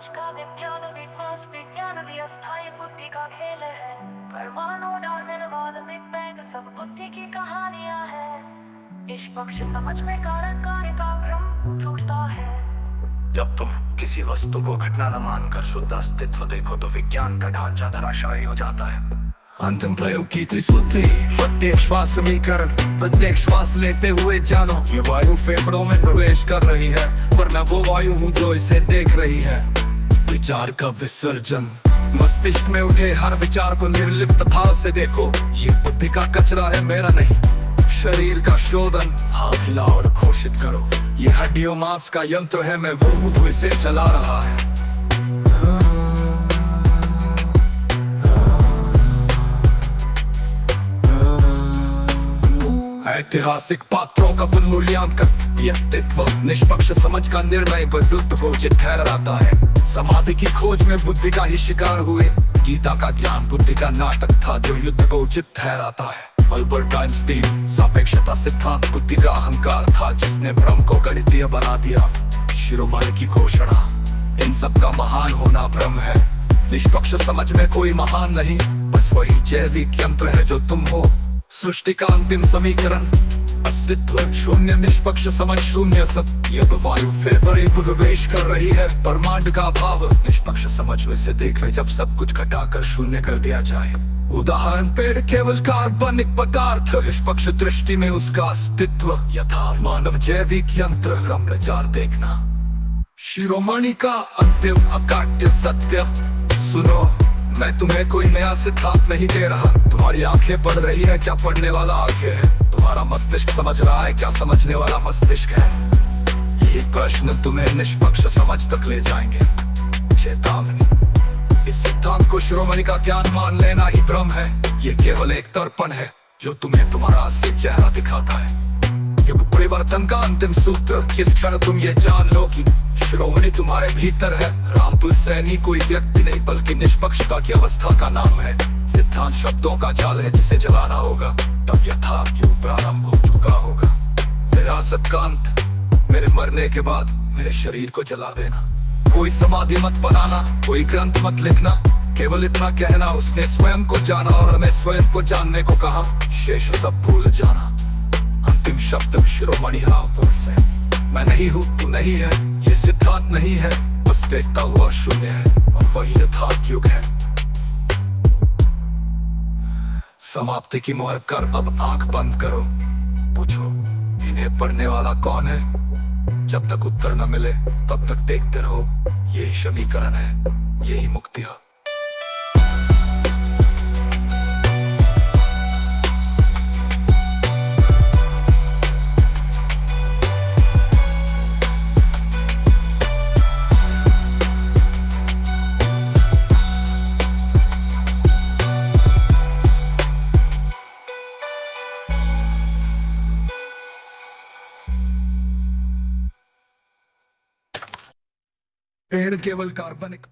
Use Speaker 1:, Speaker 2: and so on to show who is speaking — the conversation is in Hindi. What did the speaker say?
Speaker 1: आज का विज्ञान विकास विज्ञान भी अस्थायी बुद्धि का खेल है। परमाणु निर्वात बिग बैंग सब बुद्धि की कहानियां है। निष्पक्ष समझ में कारण कार्य का भ्रम टूटता है।
Speaker 2: जब तुम किसी वस्तु को घटना न मानकर शुद्ध अस्तित्व देखो तो विज्ञान का ढांचा धराशायी हो जाता है।
Speaker 3: अंतिम प्रयोग की त्रिसूत्री, प्रत्येक श्वास समीकरण, प्रत्येक श्वास लेते हुए जानो ये वायु फेफड़ों में प्रवेश कर रही है, पर मैं वो वायु हूँ जो इसे देख रही है। विचार का विसर्जन, मस्तिष्क में उठे हर विचार को निर्लिप्त भाव से देखो। ये बुद्धि का कचरा है, मेरा नहीं। शरीर का शोधन, हाथ हिलाओ और घोषित करो ये हड्डियों मांस का यंत्र है, मैं वो हूँ जो इसे चला रहा है। ऐतिहासिक पात्रों का पुनर्मूल्यांकन, व्यक्तित्व निष्पक्ष समझ का निर्णय बुद्ध को उचित ठहराता है। समाधि की खोज में बुद्धि का ही शिकार हुए। गीता का ज्ञान बुद्धि का नाटक था जो युद्ध को उचित ठहराता है। अल्बर्ट आइंस्टीन सापेक्षता सिद्धांत बुद्धि का अहंकार था जिसने भ्रम को गणितीय बना दिया। शिरोमणि की घोषणा, इन सब का महान होना भ्रम है। निष्पक्ष समझ में कोई महान नहीं, बस वही जैविक यंत्र है जो तुम हो। सृष्टि का अंतिम समीकरण, अस्तित्व शून्य, निष्पक्ष समझ शून्य। सत्य वायु फेफड़े प्रवेश कर रही है, ब्रह्मांड का भाव। निष्पक्ष समझ वैसे देख रहे जब सब कुछ घटाकर शून्य कर दिया जाए। उदाहरण, पेड़ केवल कार्बनिक पदार्थ, निष्पक्ष दृष्टि में उसका अस्तित्व यथा मानव जैविक यंत्र। ब्रह्मचार देखना, शिरोमणि का अंतिम अकाट्य सत्य। सुनो, मैं तुम्हें कोई नया सिद्धांत नहीं दे रहा। तुम्हारी आंखें पढ़ रही है, क्या पढ़ने वाला आंखें है? तुम्हारा मस्तिष्क समझ रहा है, क्या समझने वाला मस्तिष्क है? ये प्रश्न तुम्हें निष्पक्ष समझ तक ले जाएंगे। चेतावनी, इस सिद्धांत को शिरोमणि का ज्ञान मान लेना ही भ्रम है। ये केवल एक दर्पण है जो तुम्हें तुम्हारा असली चेहरा दिखाता है। युग परिवर्तन का अंतिम सूत्र, जिस क्षण तुम ये जान लो कि शिरोमणि तुम्हारे भीतर है। रामपुर सैनी कोई व्यक्ति नहीं बल्कि निष्पक्षता की अवस्था का नाम है। सिद्धांत शब्दों का जाल है जिसे जलाना होगा, तब यथार्थ युग प्रारंभ हो चुका होगा। विरासत का अंत, मेरे मरने के बाद मेरे शरीर को जला देना। कोई समाधि मत बनाना, कोई ग्रंथ मत लिखना, केवल इतना कहना उसने स्वयं को जाना और हमें स्वयं को जानने को कहा। शेष सब भूल जाना। अंतिम शब्द शिरोमणि हाउस है। मैं नहीं हूँ, तू नहीं है, ये सिद्धांत नहीं है, बस देखता हुआ शून्य है और वही यथार्थ युग है। समाप्ति की मुहर कर अब आंख बंद करो। पूछो, इन्हें पढ़ने वाला कौन है? जब तक उत्तर न मिले तब तक देखते रहो। यही समीकरण है, यही मुक्ति है। पेड़ केवल कार्बनिक